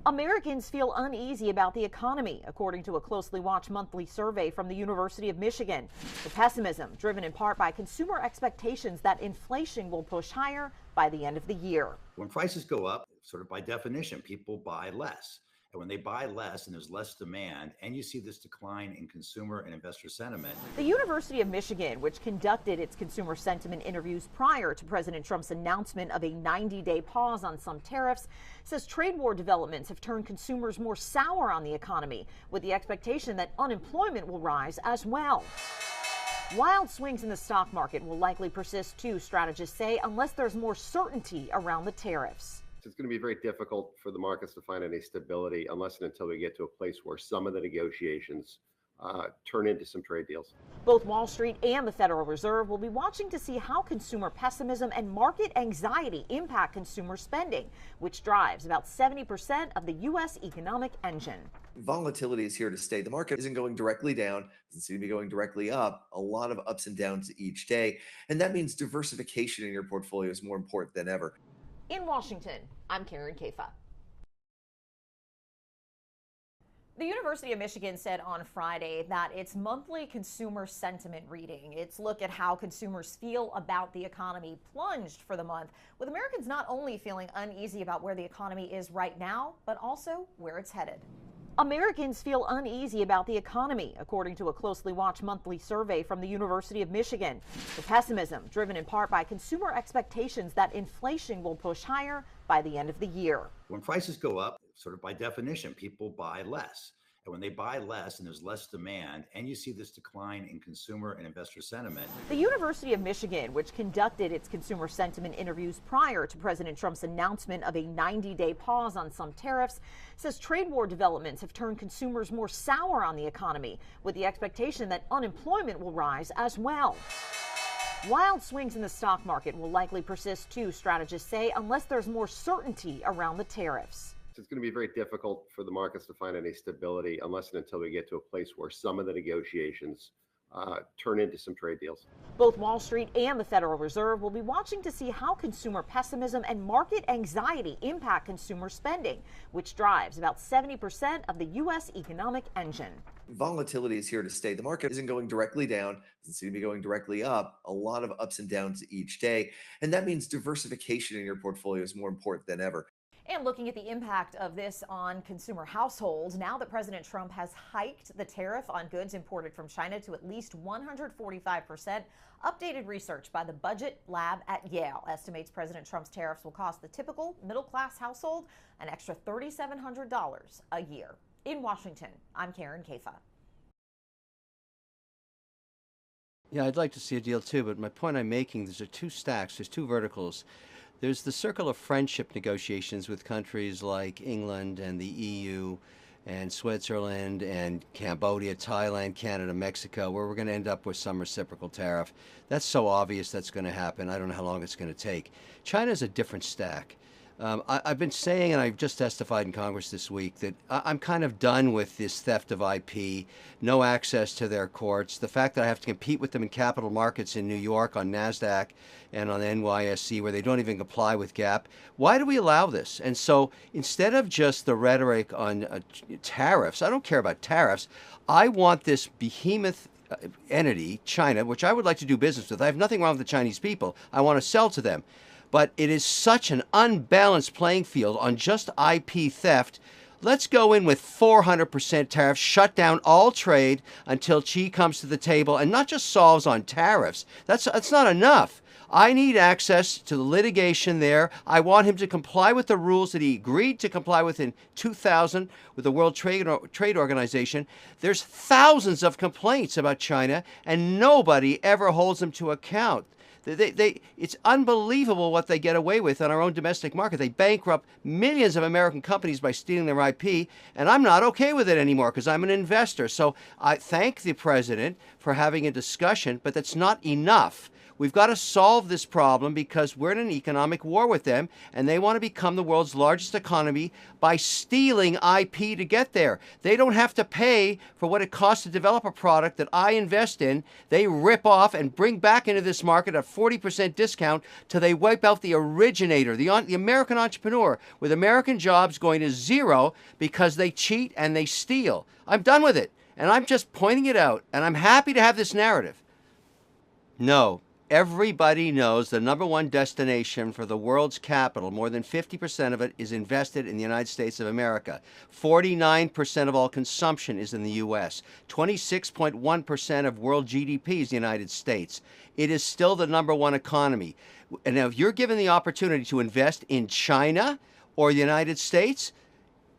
Americans feel uneasy about the economy, according to a closely watched monthly survey from the University of Michigan. The pessimism, driven in part by consumer expectations that inflation will push higher by the end of the year. When prices go up, sort of by definition, people buy less. And when they buy less and there's less demand, and you see this decline in consumer and investor sentiment. The University of Michigan, which conducted its consumer sentiment interviews prior to President Trump's announcement of a 90-day pause on some tariffs, says trade war developments have turned consumers more sour on the economy, with the expectation that unemployment will rise as well. Wild swings in the stock market will likely persist too, strategists say, unless there's more certainty around the tariffs. It's going to be very difficult for the markets to find any stability unless and until we get to a place where some of the negotiations turn into some trade deals. Both Wall Street and the Federal Reserve will be watching to see how consumer pessimism and market anxiety impact consumer spending, which drives about 70% of the U.S. economic engine. Volatility is here to stay. The market isn't going directly down, doesn't seem to be going directly up. A lot of ups and downs each day. And that means diversification in your portfolio is more important than ever. In Washington, I'm Karen Kafa. The University of Michigan said on Friday that its monthly consumer sentiment reading, its look at how consumers feel about the economy, plunged for the month, with Americans not only feeling uneasy about where the economy is right now, but also where it's headed. Americans feel uneasy about the economy, according to a closely watched monthly survey from the University of Michigan. The pessimism, driven in part by consumer expectations that inflation will push higher by the end of the year. When prices go up, sort of by definition, people buy less. And when they buy less and there's less demand, and you see this decline in consumer and investor sentiment. The University of Michigan, which conducted its consumer sentiment interviews prior to President Trump's announcement of a 90-day pause on some tariffs, says trade war developments have turned consumers more sour on the economy, with the expectation that unemployment will rise as well. Wild swings in the stock market will likely persist too, strategists say, unless there's more certainty around the tariffs. It's going to be very difficult for the markets to find any stability unless and until we get to a place where some of the negotiations turn into some trade deals. Both Wall Street and the Federal Reserve will be watching to see how consumer pessimism and market anxiety impact consumer spending, which drives about 70% of the U.S. economic engine. Volatility is here to stay. The market isn't going directly down, doesn't seem to be going directly up. A lot of ups and downs each day. And that means diversification in your portfolio is more important than ever. And looking at the impact of this on consumer households, now that President Trump has hiked the tariff on goods imported from China to at least 145%, updated research by the Budget Lab at Yale estimates President Trump's tariffs will cost the typical middle-class household an extra $3,700 a year. In Washington, I'm Karen Kafa. Yeah, I'd like to see a deal too, but my point I'm making, there's two stacks, there's two verticals. There's the circle of friendship negotiations with countries like England and the EU and Switzerland and Cambodia, Thailand, Canada, Mexico, where we're going to end up with some reciprocal tariff. That's so obvious that's going to happen. I don't know how long it's going to take. China's a different stack. I've been saying, and I've just testified in Congress this week, that I'm kind of done with this theft of IP, no access to their courts, the fact that I have to compete with them in capital markets in New York on NASDAQ and on NYSE where they don't even comply with GAAP. Why do we allow this? And so instead of just the rhetoric on tariffs, I don't care about tariffs. I want this behemoth entity, China, which I would like to do business with. I have nothing wrong with the Chinese people. I want to sell to them. But it is such an unbalanced playing field on just IP theft. Let's go in with 400% tariffs, shut down all trade until Xi comes to the table and not just solves on tariffs. That's not enough. I need access to the litigation there. I want him to comply with the rules that he agreed to comply with in 2000 with the World Trade Organization. There's thousands of complaints about China, and nobody ever holds them to account. It's unbelievable what they get away with on our own domestic market. They bankrupt millions of American companies by stealing their IP, and I'm not okay with it anymore because I'm an investor. So I thank the president for having a discussion, but that's not enough. We've got to solve this problem because we're in an economic war with them, and they want to become the world's largest economy by stealing IP to get there. They don't have to pay for what it costs to develop a product that I invest in. They rip off and bring back into this market at 40% discount till they wipe out the originator, the American entrepreneur, with American jobs going to zero because they cheat and they steal. I'm done with it. And I'm just pointing it out. And I'm happy to have this narrative. No, everybody knows the number one destination for the world's capital, more than 50% of it is invested in the United States of America. 49% of all consumption is in the U.S. 26.1% of world GDP is the United States. It is still the number one economy. And now if you're given the opportunity to invest in China or the United States,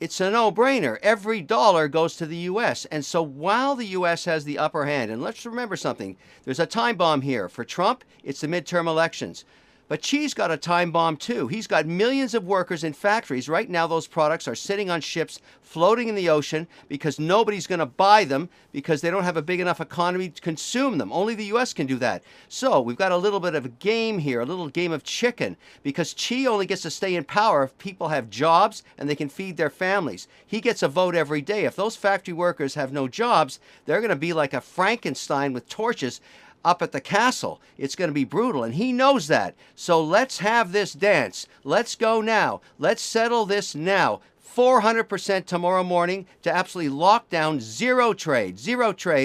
it's a no-brainer. Every dollar goes to the U.S. And so while the U.S. has the upper hand, and let's remember something, there's a time bomb here. For Trump, it's the midterm elections. But Xi's got a time bomb too. He's got millions of workers in factories. Right now, those products are sitting on ships floating in the ocean because nobody's going to buy them because they don't have a big enough economy to consume them. Only the U.S. can do that. So we've got a little bit of a game here, a little game of chicken, because Xi only gets to stay in power if people have jobs and they can feed their families. He gets a vote every day. If those factory workers have no jobs, they're going to be like a Frankenstein with torches up at the castle. It's going to be brutal, and he knows that. So let's have this dance. Let's go now. Let's settle this now. 400% tomorrow morning to absolutely lock down zero trade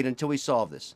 until we solve this.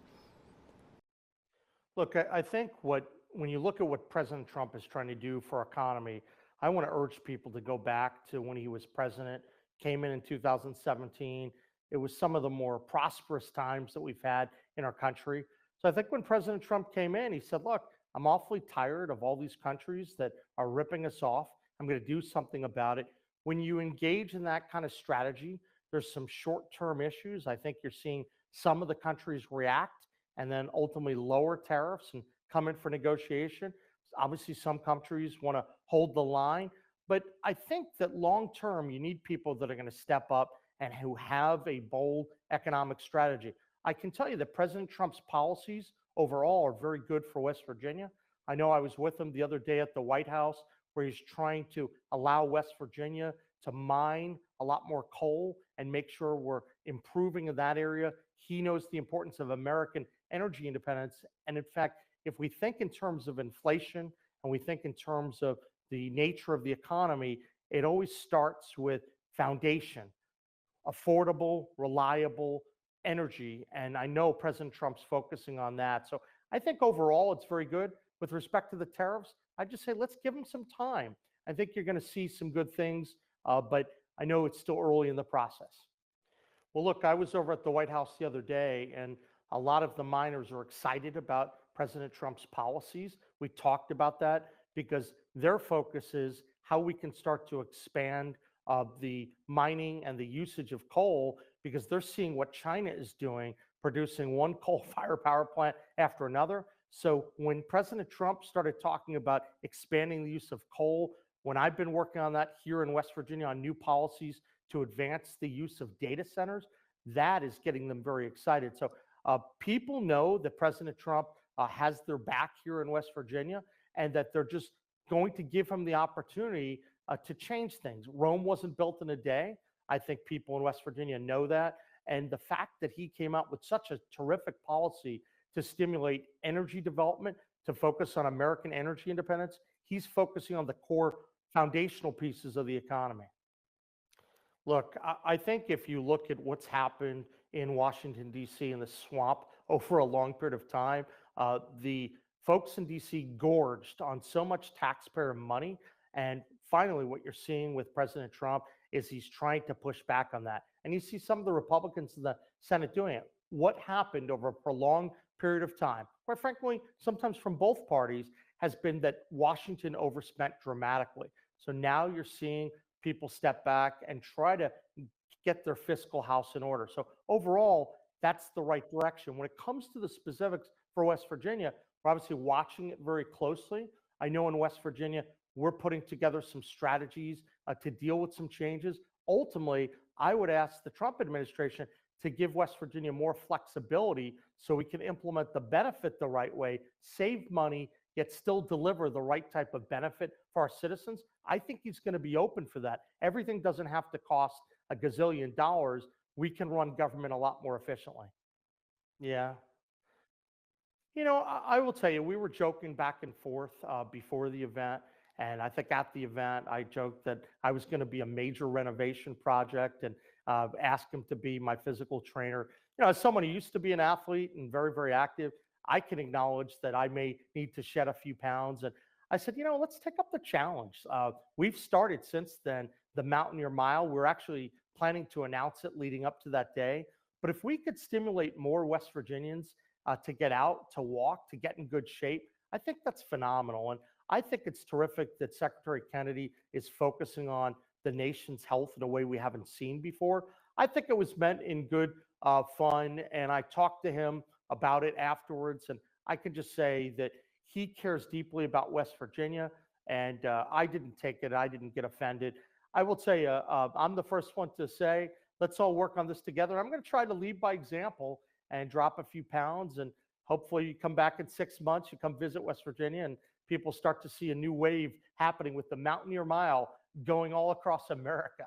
Look, I think when you look at what President Trump is trying to do for our economy, I want to urge people to go back to when he was president, came in 2017. It was some of the more prosperous times that we've had in our country. So I think when President Trump came in, he said, look, I'm awfully tired of all these countries that are ripping us off. I'm going to do something about it. When you engage in that kind of strategy, there's some short-term issues. I think you're seeing some of the countries react and then ultimately lower tariffs and come in for negotiation. Obviously, some countries want to hold the line. But I think that long-term, you need people that are going to step up and who have a bold economic strategy. I can tell you that President Trump's policies overall are very good for West Virginia. I know I was with him the other day at the White House where he's trying to allow West Virginia to mine a lot more coal and make sure we're improving in that area. He knows the importance of American energy independence. And in fact, if we think in terms of inflation and we think in terms of the nature of the economy, it always starts with foundation, affordable, reliable energy. And I know President Trump's focusing on that. So I think overall it's very good. With respect to the tariffs, I just say let's give them some time. I think you're going to see some good things, but I know it's still early in the process. Well, look, I was over at the White House the other day, and a lot of the miners are excited about President Trump's policies. We talked about that because their focus is how we can start to expand the mining and the usage of coal, because they're seeing what China is doing, producing one coal-fired power plant after another. So when President Trump started talking about expanding the use of coal, when I've been working on that here in West Virginia on new policies to advance the use of data centers, that is getting them very excited. So people know that President Trump has their back here in West Virginia and that they're just going to give him the opportunity to change things. Rome wasn't built in a day. I think people in West Virginia know that. And the fact that he came out with such a terrific policy to stimulate energy development, to focus on American energy independence, he's focusing on the core foundational pieces of the economy. Look, I think if you look at what's happened in Washington, D.C. in the swamp over a long period of time, the folks in D.C. gorged on so much taxpayer money. And finally, what you're seeing with President Trump is he's trying to push back on that. And you see some of the Republicans in the Senate doing it. What happened over a prolonged period of time, quite frankly, sometimes from both parties, has been that Washington overspent dramatically. So now you're seeing people step back and try to get their fiscal house in order. So overall, that's the right direction. When it comes to the specifics for West Virginia, we're obviously watching it very closely. I know in West Virginia, we're putting together some strategies to deal with some changes. Ultimately, I would ask the Trump administration to give West Virginia more flexibility so we can implement the benefit the right way, save money, yet still deliver the right type of benefit for our citizens. I think he's going to be open for that. Everything doesn't have to cost a gazillion dollars. We can run government a lot more efficiently. Yeah. I will tell you, we were joking back and forth before the event. And I think at the event, I joked that I was going to be a major renovation project and asked him to be my physical trainer. As someone who used to be an athlete and very, very active, I can acknowledge that I may need to shed a few pounds. And I said, let's take up the challenge. We've started since then the Mountaineer Mile. We're actually planning to announce it leading up to that day. But if we could stimulate more West Virginians to get out, to walk, to get in good shape, I think that's phenomenal. And I think it's terrific that Secretary Kennedy is focusing on the nation's health in a way we haven't seen before. I think it was meant in good fun, and I talked to him about it afterwards, and I can just say that he cares deeply about West Virginia, and I didn't take it. I didn't get offended. I will tell you, I'm the first one to say, let's all work on this together. I'm going to try to lead by example and drop a few pounds, and hopefully you come back in 6 months, you come visit West Virginia, and people start to see a new wave happening with the Mountaineer Mile going all across America.